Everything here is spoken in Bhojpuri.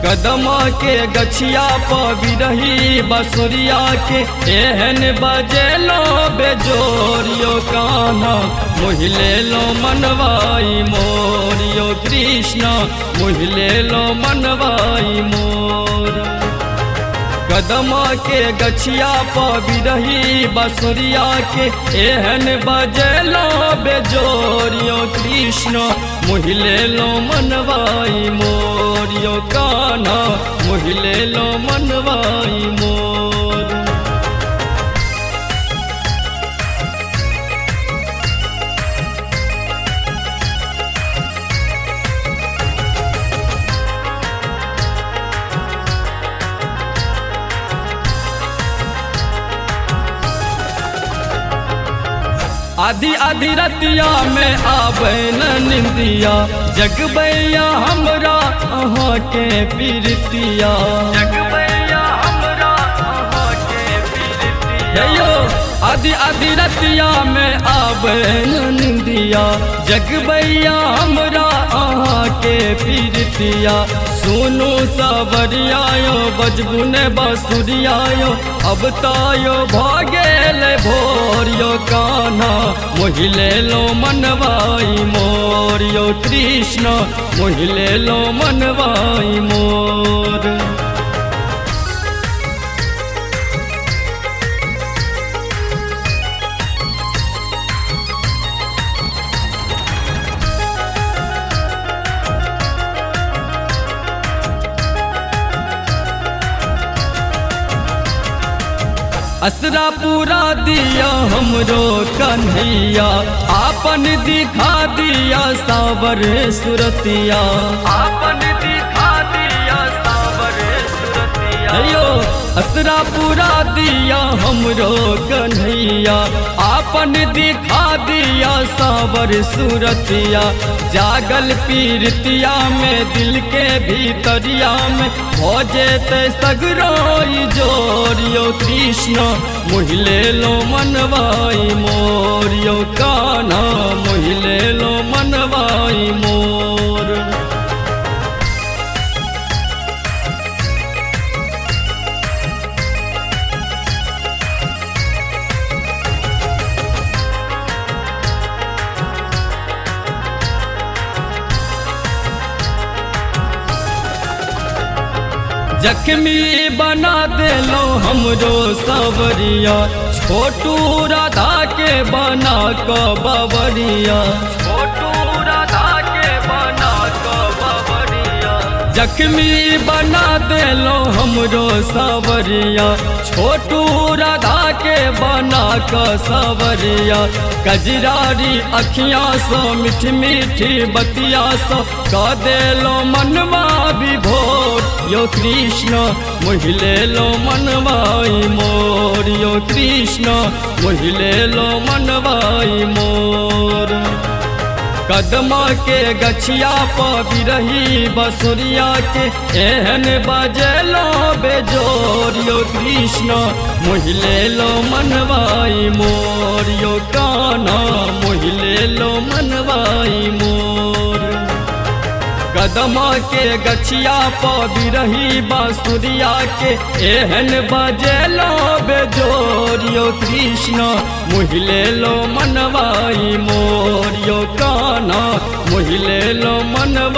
कदम के गछिया पर बिरही बसुरिया के एहन बजेलो बेजोरियो कान्हा मोहिले लो मनवाई मोरियो कृष्ण मोहिले लो मनवाई मोर। कदम के गछिया पर बिरही बसुरिया के एहन बजेलो बेजोरियो कृष्ण मोहिले लो मनवाई मोरियो कान्हा मोहिले लो मनवाई मोर। आधी आधी रतिया में आवे न निंदिया जगबैया हमरा अहाँ के पीरतिया जगबैया हमरा अहाँ के पीरतिया यो आधी आधी रतिया में आवे न निंदिया जगबैया हमरा अहाँ के पीरतिया सुनो सवरियायो बजबुन बसुरियायो अब तायो भागेल भोरियो कान्हा मोहिले लो मनवाई मोरियो कृष्ण मोहिले लो मनवाई मोर। असरा पूरा दिया हमरो कन्हैया आपन दिखा दिया सावर सुरतिया आपन दिखा दिया सावर सुरतिया यो असरा पूरा दिया हमरो कन्हैया आपन दिखा दिया सावर सुरतिया जागल पीरतिया में दिल के भीतरिया में हो जेते सगरोई जोरियो कृष्ण मोहिले लो मनवाई मोरियो कान्हा मोहिले लो मनवाई मोर। जख्मी बना देलो हमरो सवरिया छोटू राधा के बना क बबरिया छोटू राधा के बना क बबरिया जख्मी बना देलो हमरो सवरिया छोटू राधा के बना क सवरिया कजरारी अखियाँ सो मीठी मीठी बतिया सो क देलो मनवा विभोर यो कृष्ण मोहिले लो मनवाई मोर यो कृष्ण मोहिले लो मनवाई मोर। कदम के गछिया पर बिरही बसुरिया के एहन बजेलो बेजोर यो कृष्ण मोहिले लो मनवाई मोर यो कान्हा मोहिले लो मनवाई मोर। कदम के गछिया पर बिरही बांसुरिया के एहन बजेलो बेजोरियो कृष्ण मोहिले लो मनवाई मोरियो कान्हा मोहिले लो मनवाई।